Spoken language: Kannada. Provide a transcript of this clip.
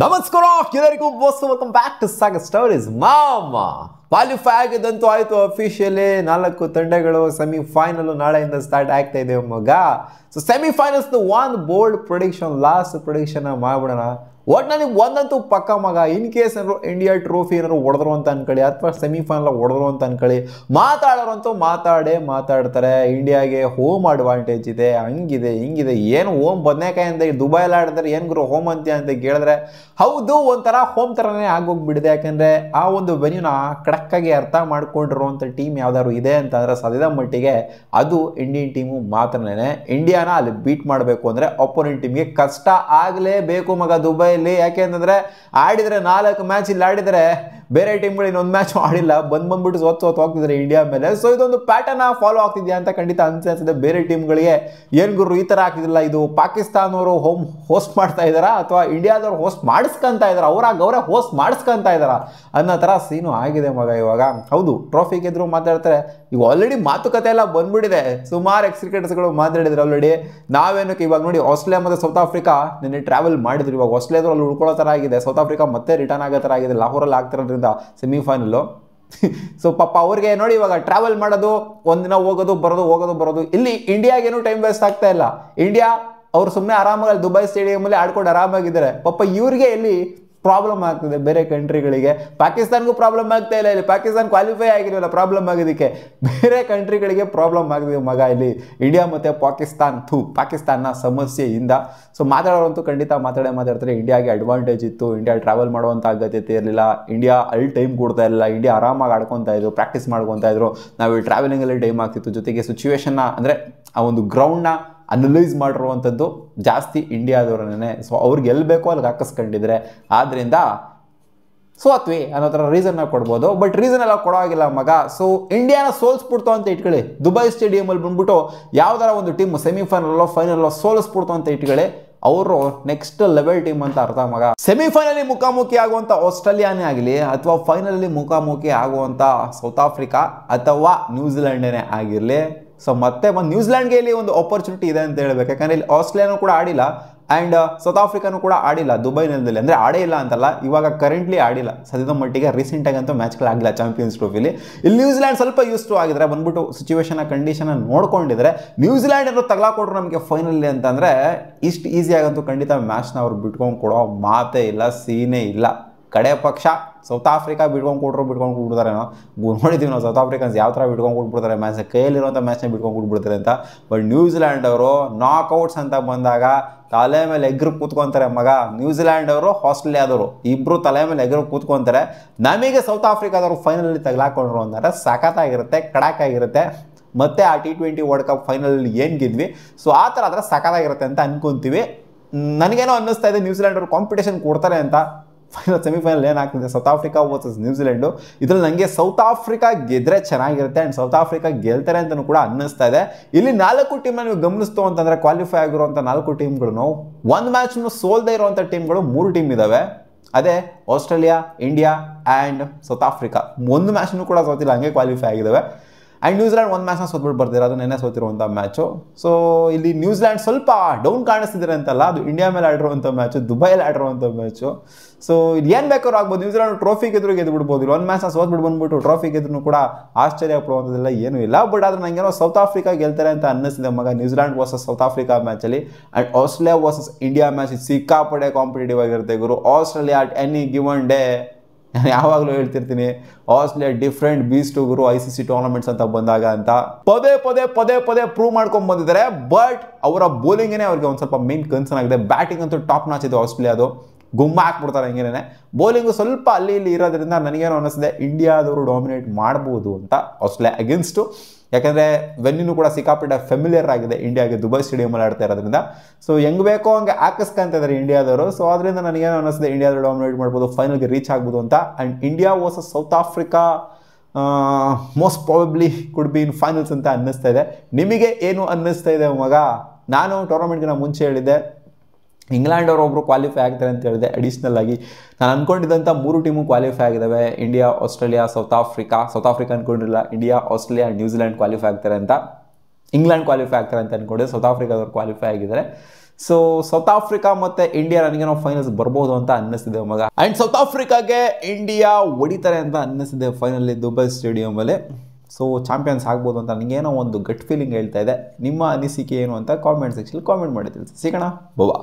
ನಮಸ್ಕಾರ ಎಲ್ಲರಿಗೂ boss, welcome back to Sagar stories. Qualify ಆಗಿದ್ದಂತೂ ಆಯಿತು. ಅಫಿಷಿಯಲಿ 4 ತಂಡಗಳು ಸೆಮಿಫೈನಲ್ ನಾಳೆಯಿಂದ ಸ್ಟಾರ್ಟ್ ಆಗ್ತಾ ಇದೆ ಮಗ. ಸೊ ಸೆಮಿಫೈನಲ್ಸ್ ಒಂದು ಬೋಲ್ಡ್ ಪ್ರೊಡಿಕ್ಷನ್, ಲಾಸ್ಟ್ ಪ್ರೊಡಿಕ್ಷನ್ ಮಾಡ್ಬಿಡೋಣ. ಒಟ್ಟಿನಲ್ಲಿ ಒಂದಂತೂ ಪಕ್ಕ ಮಗ. ಇನ್ ಕೇಸ್ ಏನಾದ್ರು ಇಂಡಿಯಾ ಟ್ರೋಫಿ ಏನಾದ್ರು ಹೊಡೆದ್ರು ಅಂತ ಅನ್ಕೊಳ್ಳಿ, ಅಥವಾ ಸೆಮಿಫೈನಲ್ ಹೊಡೆದ್ರು ಅಂತ ಅನ್ಕೊಳ್ಳಿ, ಮಾತಾಡೋರಂತೂ ಮಾತಾಡ್ತಾರೆ. ಇಂಡಿಯಾಗೆ ಹೋಮ್ ಅಡ್ವಾಂಟೇಜ್ ಇದೆ, ಹಂಗಿದೆ ಹಿಂಗಿದೆ. ಏನು ಹೋಮ್ ಬದನೇಕಾಯಿ ಅಂತ ದುಬೈಲಿ ಆಡಿದ್ರೆ ಏನು ಗುರು ಹೋಮ್ ಅಂತೀಯ ಅಂತ ಕೇಳಿದ್ರೆ ಹೌದು, ಒಂಥರ ಹೋಮ್ ಥರನೇ ಆಗೋಗ್ಬಿಟ್ಟಿದೆ. ಯಾಕಂದರೆ ಆ ಒಂದು ವೆನ್ಯೂನ ಕಡಕ್ಕಾಗಿ ಅರ್ಥ ಮಾಡ್ಕೊಂಡಿರುವಂಥ ಟೀಮ್ ಯಾವ್ದಾದ್ರು ಇದೆ ಅಂತಂದರೆ ಸದ್ಯದ ಮಟ್ಟಿಗೆ ಅದು ಇಂಡಿಯನ್ ಟೀಮು ಮಾತ್ರನೇ. ಇಂಡಿಯಾನ ಅಲ್ಲಿ ಬೀಟ್ ಮಾಡಬೇಕು ಅಂದರೆ ಅಪೋನೆಂಟ್ ಟೀಮ್ಗೆ ಕಷ್ಟ ಆಗಲೇಬೇಕು ಮಗ ದುಬೈಲಿ. ಯಾಕೆ ಅಂತಂದರೆ ಆಡಿದರೆ 4 ಮ್ಯಾಚ್ ಇಲ್ಲಿ ಆಡಿದರೆ ಬೇರೆ ಟೀಮ್ಗಳು ಇನ್ನೊಂದು ಮ್ಯಾಚ್ ಆಡಿಲ್ಲ, ಬಂದ್ಬಿಟ್ಟು ಸೋತು ಹೋಗ್ತಿದ್ದಾರೆ ಇಂಡಿಯಾ ಮೇಲೆ. ಸೊ ಇದೊಂದು ಪ್ಯಾಟರ್ನ ಫಾಲೋ ಆಗ್ತಿದೆಯಾ ಅಂತ ಖಂಡಿತ ಅನ್ಸಿದೆ ಬೇರೆ ಟೀಮ್ಗಳಿಗೆ. ಏನು ಗುರು ಈ ಥರ ಆಗ್ತಿದಿಲ್ಲ, ಇದು ಪಾಕಿಸ್ತಾನವರು ಹೋಸ್ಟ್ ಮಾಡ್ತಾ ಇದ್ದಾರಾ ಅಥವಾ ಇಂಡಿಯಾದವ್ರು ಹೋಸ್ಟ್ ಮಾಡಿಸ್ಕೊಂತ ಇದಾರ, ಅವರೇ ಹೋಸ್ಟ್ ಮಾಡಿಸ್ಕೊಂತ ಇದ್ದಾರಾ ಅನ್ನೋ ಥರ ಸೀನು ಆಗಿದೆ ಮಗ ಇವಾಗ. ಹೌದು, ಟ್ರೋಫಿ ಗೆದ್ರು ಮಾತಾಡ್ತಾರೆ. ಈಗ ಆಲ್ರೆಡಿ ಮಾತುಕತೆ ಎಲ್ಲ ಬಂದ್ಬಿಟ್ಟಿದೆ. ಸುಮಾರು ಕ್ರಿಕೆಟರ್ಸ್ಗಳು ಮಾತಾಡಿದ್ರು ಆಲ್ರೆಡಿ. ನಾವೇನಕ್ಕೆ ಇವಾಗ ನೋಡಿ, ಆಸ್ಟ್ರೇಲಿಯಾ ಮತ್ತು ಸೌತ್ ಆಫ್ರಿಕಾ ನಿನ್ನೆ ಟ್ರಾವೆಲ್ ಮಾಡಿದ್ರು. ಇವಾಗ ಆಸ್ಟ್ರೇಲಿಯಾದ್ರು ಅಲ್ಲಿ ಉಳ್ಕೊಳ್ಳೋ ಥರ ಆಗಿದೆ, ಸೌತ್ ಆಫ್ರಿಕಾ ಮತ್ತೆ ರಿಟರ್ನ್ ಆಗೋ ಥರ ಆಗಿದೆ. ಲಾಹೋರಲ್ಲಿ ಆಗ್ತಿರೋದ್ರಿಂದ ಸೆಮಿಫೈನಲ್ಲು. ಸೊ ಪಾಪ ಅವ್ರಿಗೆ ನೋಡಿ ಇವಾಗ ಟ್ರಾವೆಲ್ ಮಾಡೋದು, ಒಂದಿನ ಹೋಗೋದು ಬರೋದು. ಇಲ್ಲಿ ಇಂಡಿಯಾಗೇನು ಟೈಮ್ ವೇಸ್ಟ್ ಆಗ್ತಾ ಇಲ್ಲ. ಇಂಡಿಯಾ ಅವ್ರು ಸುಮ್ಮನೆ ಆರಾಮಾಗಿ ದುಬೈ ಸ್ಟೇಡಿಯಮಲ್ಲಿ ಆಡ್ಕೊಂಡು ಆರಾಮಾಗಿದ್ದಾರೆ. ಪಾಪ ಇವ್ರಿಗೆ ಎಲ್ಲಿ ಪ್ರಾಬ್ಲಮ್ ಆಗ್ತಿದೆ ಬೇರೆ ಕಂಟ್ರಿಗಳಿಗೆ. ಪಾಕಿಸ್ತಾನ್ಗೂ ಪ್ರಾಬ್ಲಮ್ ಆಗ್ತಾ ಇಲ್ಲ, ಇಲ್ಲಿ ಪಾಕಿಸ್ತಾನ ಕ್ವಾಲಿಫೈ ಆಗಿರಲಿಲ್ಲ, ಪ್ರಾಬ್ಲಮ್ ಆಗೋದಕ್ಕೆ ಬೇರೆ ಕಂಟ್ರಿಗಳಿಗೆ ಪ್ರಾಬ್ಲಮ್ ಆಗಿದೆ ಮಗ ಇಲ್ಲಿ ಇಂಡಿಯಾ ಮತ್ತು ಪಾಕಿಸ್ತಾನ ಸಮಸ್ಯೆಯಿಂದ. ಸೊ ಮಾತಾಡೋರಂತೂ ಖಂಡಿತ ಮಾತಾಡ್ತಾರೆ. ಇಂಡಿಯಾಗೆ ಅಡ್ವಾಂಟೇಜ್ ಇತ್ತು, ಇಂಡಿಯಾ ಟ್ರಾವೆಲ್ ಮಾಡುವಂಥ ಅಗತ್ಯತೆ ಇರಲಿಲ್ಲ, ಇಂಡಿಯಾ ಅಲ್ಲಿ ಟೈಮ್ ಕೊಡ್ತಾ ಇಲ್ಲ, ಇಂಡಿಯಾ ಆರಾಮಾಗಿ ಆಡ್ಕೊತಾ ಇದ್ರು, ಪ್ರಾಕ್ಟೀಸ್ ಮಾಡ್ಕೊತಾ ಇದ್ರು. ನಾವು ಇಲ್ಲಿ ಟ್ರಾವೆಲಿಂಗಲ್ಲಿ ಟೈಮ್ ಆಗ್ತಿತ್ತು. ಜೊತೆಗೆ ಸಿಚುವೇಶನ್ನ ಅಂದರೆ ಆ ಒಂದು ಗ್ರೌಂಡ್ನ ಅನಲೈಸ್ ಮಾಡಿರುವಂಥದ್ದು ಜಾಸ್ತಿ ಇಂಡಿಯಾದವ್ರನ್ನೇ. ಸೊ ಅವ್ರಿಗೆ ಎಲ್ಲಿ ಬೇಕೋ ಅಲ್ಲಿಗೆ ಹಾಕಿಸ್ಕೊಂಡಿದ್ರೆ, ಆದ್ದರಿಂದ ಸೋತ್ವಿ ಅನ್ನೋ ಥರ ರೀಸನ್ನ ಕೊಡ್ಬೋದು. ಬಟ್ ರೀಸನ್ ಎಲ್ಲ ಕೊಡೋವಾಗಿಲ್ಲ ಮಗ. ಸೊ ಇಂಡಿಯಾನ ಸೋಲ್ಸ್ಬಿಡ್ತು ಅಂತ ಇಟ್ಕೊಳ್ಳಿ, ದುಬೈ ಸ್ಟೇಡಿಯಮಲ್ಲಿ ಬಂದ್ಬಿಟ್ಟು ಯಾವ್ದಾರ ಒಂದು ಟೀಮ್ ಸೆಮಿಫೈನಲ್ಲೋ ಫೈನಲ್ಲೋ ಸೋಲಿಸ್ಬಿಡ್ತು ಅಂತ ಇಟ್ಕೊಳ್ಳಿ, ಅವರು ನೆಕ್ಸ್ಟ್ ಲೆವೆಲ್ ಟೀಮ್ ಅಂತ ಅರ್ಥ ಮಗ. ಸೆಮಿಫೈನಲಿ ಮುಖಾಮುಖಿ ಆಗುವಂಥ ಆಸ್ಟ್ರೇಲಿಯಾನೇ ಆಗಲಿ ಅಥವಾ ಫೈನಲಲ್ಲಿ ಮುಖಾಮುಖಿ ಆಗುವಂಥ ಸೌತ್ ಆಫ್ರಿಕಾ ಅಥವಾ ನ್ಯೂಜಿಲೆಂಡೇ ಆಗಿರಲಿ, ಸೊ ಮತ್ತೆ ಒಂದು ನ್ಯೂಜಿಲೆಂಡ್ಗೆ ಇಲ್ಲಿ ಒಂದು ಆಪರ್ಚುನಿಟಿ ಇದೆ ಅಂತ ಹೇಳ್ಬೇಕು. ಯಾಕಂದರೆ ಇಲ್ಲಿ ಆಸ್ಟ್ರೇಲಿಯಾನೂ ಕೂಡ ಆಡಿಲ್ಲ ಆ್ಯಂಡ್ ಸೌತ್ ಆಫ್ರಿಕಾನೂ ಕೂಡ ಆಡಿಲ್ಲ ದುಬೈನಲ್ಲಿ. ಅಂದರೆ ಆಡೇ ಇಲ್ಲ ಅಂತಲ್ಲ, ಇವಾಗ ಕರೆಂಟ್ಲಿ ಆಡಿಲ್ಲ ಸದ್ಯದ ಮಟ್ಟಿಗೆ. ರೀಸೆಂಟಾಗಂತೂ ಮ್ಯಾಚ್ಗಳಾಗಿಲ್ಲ ಚಾಂಪಿಯನ್ಸ್ ಟ್ರೋಫಿಲಿ. ಇಲ್ಲಿ ನ್ಯೂಜಿಲೆಂಡ್ ಸ್ವಲ್ಪ ಯೂಸ್ಟು ಆಗಿದ್ರೆ, ಬಂದ್ಬಿಟ್ಟು ಸಿಚುವೇಶನ್ ಕಂಡೀಷನ್ ನೋಡ್ಕೊಂಡಿದ್ರೆ, ನ್ಯೂಜಿಲೆಂಡ್ ಏನೋ ತಗ್ಲಾಕೊಟ್ರು ನಮಗೆ ಫೈನಲಿ ಅಂತಂದರೆ ಇಷ್ಟು ಈಸಿಯಾಗಂತೂ ಖಂಡಿತ ಮ್ಯಾಚ್ನ ಅವ್ರು ಬಿಟ್ಕೊಂಡು ಕೊಡೋ ಮಾತೇ ಇಲ್ಲ, ಸೀನೇ ಇಲ್ಲ. ಕಡೆ ಪಕ್ಷ ಸೌತ್ ಆಫ್ರಿಕಾ ಬಿಟ್ಕೊಂಡು ಕೊಟ್ಬಿಡ್ತಾರೇನೋ. ನೋಡಿದ್ದೀವಿ ನಾವು ಸೌತ್ ಆಫ್ರಿಕನ್ಸ್ ಯಾವ ಥರ ಬಿಟ್ಕೊಂಡು ಕೊಟ್ಬಿಡ್ತಾರೆ ಮ್ಯಾಚ್ನ, ಕೈಯಲ್ಲಿರುವಂಥ ಮ್ಯಾಚ್ನ ಬಿಟ್ಕೊಂಡು ಕೊಟ್ಬಿಡ್ತಾರೆ ಅಂತ. ಬಟ್ ನ್ಯೂಜಿಲೆಂಡ್ ಅವರು ನಾಕ್ಔಟ್ಸ್ ಅಂತ ಬಂದಾಗ ತಲೆ ಮೇಲೆ ಎಗ್ರು ಕೂತ್ಕೊತಾರೆ ಮಗ. ನ್ಯೂಜಿಲೆಂಡ್ ಅವರು ಆಸ್ಟ್ರೇಲಿಯಾದವರು ಇಬ್ಬರು ತಲೆ ಮೇಲೆ ಎಗ್ರು ಕೂತ್ಕೊತಾರೆ. ನಮಗೆ ಸೌತ್ ಆಫ್ರಿಕಾದವರು ಫೈನಲಲ್ಲಿ ತಗ್ಲಾಕೊಂಡ್ರು ಅಂದರೆ ಸಖತ್ತಾಗಿರುತ್ತೆ, ಕಡಾಕಾಗಿರುತ್ತೆ. ಮತ್ತೆ ಆ T20 ವರ್ಲ್ಡ್ ಕಪ್ ಫೈನಲಲ್ಲಿ ಏನು ಗೆದ್ವಿ, ಸೊ ಆ ಥರ ಆದರೆ ಸಖತ್ತಾಗಿರುತ್ತೆ ಅಂತ ಅನ್ಕೊತೀವಿ. ನನಗೇನೋ ಅನ್ನಿಸ್ತಾ ಇದೆ ನ್ಯೂಜಿಲೆಂಡ್ ಅವರು ಕಾಂಪಿಟೇಷನ್ ಕೊಡ್ತಾರೆ ಅಂತ. ಸೆಮಿಫೈನಲ್ ಏನಾಗ್ತಿದೆ ಸೌತ್ ಆಫ್ರಿಕಾ ವರ್ಸಸ್ ನ್ಯೂಜಿಲೆಂಡು. ಇದರಲ್ಲಿ ನನಗೆ ಸೌತ್ ಆಫ್ರಿಕಾ ಗೆದ್ರೆ ಚೆನ್ನಾಗಿರುತ್ತೆ ಆ್ಯಂಡ್ ಸೌತ್ ಆಫ್ರಿಕಾ ಗೆಲ್ತಾರೆ ಅಂತಲೂ ಕೂಡ ಅನ್ನಿಸ್ತಾ ಇದೆ. ಇಲ್ಲಿ 4 ಟೀಮ್ನ ನೀವು ಗಮನಿಸ್ತು ಅಂತಂದರೆ, ಕ್ವಾಲಿಫೈ ಆಗಿರುವಂಥ 4 ಟೀಮ್ಗಳು, ಒಂದು ಮ್ಯಾಚ್ನು ಸೋಲ್ದೇ ಇರುವಂಥ ಟೀಮ್ಗಳು 3 ಟೀಮ್ ಇದ್ದಾವೆ. ಅದೇ Australia, India and south Africa. ಒಂದು ಮ್ಯಾಚ್ನೂ ಕೂಡ ಸೋತಿಲ್ಲ, ಹಂಗೆ ಕ್ವಾಲಿಫೈ ಆಗಿದ್ದಾವೆ. ಆ್ಯಂಡ್ ನ್ಯೂಜಿಲೆಂಡ್ ಒಂದು ಮ್ಯಾಚ್ನ ಸೋತ್ಬಿಟ್ಟು ಬರ್ದಿರೋ, ಅದು ನೆನ್ನೆ ಸೋತಿರುವಂಥ ಮ್ಯಾಚು. ಸೊ ಇಲ್ಲಿ ನ್ಯೂಜಿಲೆಂಡ್ ಸ್ವಲ್ಪ ಡೌನ್ ಕಾಣಿಸ್ತಿದ್ದಾರೆ ಅಂತಲ್ಲ, ಅದು ಇಂಡಿಯಾ ಮೇಲೆ ಆಡಿರುವಂಥ ಮ್ಯಾಚು, ದುಬೈಯಲ್ಲಿ ಆಡಿರುವಂಥ ಮ್ಯಾಚು. ಸೊ ಇಲ್ಲಿ ಏನು ಬೇಕಾದ್ರೂ ಆಗ್ಬೋದು. ನ್ಯೂಜಿಲೆಂಡ್ ಟ್ರೋಫಿ ಗೆದ್ದು ಬಿಡ್ಬೋದು. ಇಲ್ಲಿ ಒಂದು ಮ್ಯಾಚ್ನ ಸೋತ್ಬಿಟ್ಟು ಬಂದ್ಬಿಟ್ಟು ಟ್ರೋಫಿ ಗೆದ್ರೂ ಕೂಡ ಆಶ್ಚರ್ಯ ಪಡುವಂಥದ್ದೆಲ್ಲ ಏನೂ ಇಲ್ಲ. ಬಟ್ ಆದರೆ ನನಗೇನೋ ಸೌತ್ ಆಫ್ರಿಕಾ ಗೆಲ್ತಾರೆ ಅಂತ ಅನ್ನಿಸಿದೆ ಮಗ. ನ್ಯೂಜಿಲೆಂಡ್ ವರ್ಸಸ್ ಸೌತ್ ಆಫ್ರಿಕಾ ಮ್ಯಾಚಲ್ಲಿ. And Australia versus India match ಸಿಕ್ಕಾಪಡೆ ಕಾಂಪಿಟೇಟಿವ್ ಆಗಿರುತ್ತೆ ಗುರು. Australia at any given day, ನಾನು ಯಾವಾಗಲೂ ಹೇಳ್ತಿರ್ತೀನಿ, ಆಸ್ಟ್ರೇಲಿಯಾ ಡಿಫ್ರೆಂಟ್ ಬೀಸ್ಟು ಗುರು ICC ಟೂರ್ನಮೆಂಟ್ಸ್ ಅಂತ ಬಂದಾಗ ಅಂತ ಪದೇ ಪ್ರೂವ್ ಮಾಡ್ಕೊಂಡು ಬಂದಿದ್ದಾರೆ. ಬಟ್ ಅವರ ಬೌಲಿಂಗೇ ಅವ್ರಿಗೆ ಒಂದು ಸ್ವಲ್ಪ ಮೇನ್ ಕನ್ಸರ್ನ್ ಆಗಿದೆ. ಬ್ಯಾಟಿಂಗ್ ಅಂತೂ ಟಾಪ್ ನಾಚ್ ಇದೆ ಆಸ್ಟ್ರೇಲಿಯಾದು, ಗುಮ್ಮ ಹಾಕ್ಬಿಡ್ತಾರೆ ಹಂಗೇನೆ. ಬೌಲಿಂಗು ಸ್ವಲ್ಪ ಅಲ್ಲಿ ಇರೋದ್ರಿಂದ ನನಗೇನು ಅನ್ನಿಸಿದೆ, ಇಂಡಿಯಾದವರು ಡಾಮಿನೇಟ್ ಮಾಡ್ಬೋದು ಅಂತ ಆಸ್ಟ್ರೇಲಿಯಾ ಅಗೇನ್ಸ್ಟು. ಯಾಕಂದರೆ ವೆನ್ಯೂನು ಕೂಡ ಸಿಕ್ಕಾಪಟ್ಟೆ ಫೆಮಿಲಿಯರ್ ಆಗಿದೆ ಇಂಡಿಯಾಗೆ, ದುಬೈ ಸ್ಟೇಡಿಯಮಲ್ಲಿ ಆಡ್ತಾ ಇರೋದ್ರಿಂದ. ಸೊ ಹೆಂಗೆ ಬೇಕೋ ಹಂಗೆ ಹಾಕಿಸ್ಕೊಂತ ಇದ್ದಾರೆ ಇಂಡಿಯಾದವರು. ಸೊ ಅದರಿಂದ ನನಗೇನು ಅನ್ನಿಸಿದೆ, ಇಂಡಿಯಾದವರು ಡಾಮಿನೇಟ್ ಮಾಡ್ಬೋದು, ಫೈನಲ್ಗೆ ರೀಚ್ ಆಗ್ಬೋದು ಅಂತ. And India versus South Africa most probably could be in finals ಅಂತ ಅನ್ನಿಸ್ತಾ ಇದೆ. ನಿಮಗೆ ಏನು ಅನ್ನಿಸ್ತಾ ಇದೆ ಮಗ? ನಾನು ಟೂರ್ನಮೆಂಟ್ಗಿನ ಮುಂಚೆ ಹೇಳಿದ್ದೆ ಇಂಗ್ಲೆಂಡ್ ಅವರೊಬ್ಬರು ಕ್ವಾಲಿಫೈ ಆಗ್ತಾರೆ ಅಂತ ಹೇಳಿದೆ. ಅಡಿಷ್ನಲ್ ಆಗಿ ನಾನು ಅಂದ್ಕೊಂಡಿದ್ದಂಥ 3 ಟೀಮು ಕ್ವಾಲಿಫೈ ಆಗಿದ್ದಾವೆ. ಇಂಡಿಯಾ, ಆಸ್ಟ್ರೇಲಿಯಾ, ಸೌತ್ ಆಫ್ರಿಕಾ ಅಂದ್ಕೊಂಡಿರಲಿಲ್ಲ. ಇಂಡಿಯಾ, ಆಸ್ಟ್ರೇಲಿಯಾ, ನ್ಯೂಜಿಲೆಂಡ್ ಕ್ವಾಲಿಫೈ ಆಗ್ತಾರೆ ಅಂತ. ಇಂಗ್ಲೆಂಡ್ ಕ್ವಾಲಿಫೈ ಆಗ್ತಾರೆ ಅಂತ ಅಂದ್ಕೊಂಡಿದ್ದೆ. ಸೌತ್ ಆಫ್ರಿಕಾದವ್ರು ಕ್ವಾಲಿಫೈ ಆಗಿದ್ದಾರೆ. ಸೊ ಸೌತ್ ಆಫ್ರಿಕಾ ಮತ್ತು ಇಂಡಿಯಾ ನನಗೇನೋ ಫೈನಲ್ಸ್ ಬರ್ಬೋದು ಅಂತ ಅನ್ನಿಸ್ತಿದೆ ಮಗ. ಆ್ಯಂಡ್ ಸೌತ್ ಆಫ್ರಿಕಾಗೆ ಇಂಡಿಯಾ ಹೊಡಿತಾರೆ ಅಂತ ಅನ್ನಿಸ್ತಿದೆ ಫೈನಲಿ ದುಬೈ ಸ್ಟೇಡಿಯಮಲ್ಲಿ. ಸೊ ಚಾಂಪಿಯನ್ಸ್ ಆಗ್ಬೋದು ಅಂತ ನನಗೇನೋ ಒಂದು ಗಟ್ ಫೀಲಿಂಗ್ ಹೇಳ್ತಾ ಇದೆ. ನಿಮ್ಮ ಅನಿಸಿಕೆ ಏನು ಅಂತ ಕಾಮೆಂಟ್ ಸೆಕ್ಷನ್ ಕಾಮೆಂಟ್ ಮಾಡಿ ತಿಳಿಸಿ. ಸಿಗೋಣ, ಬಾಬಾ.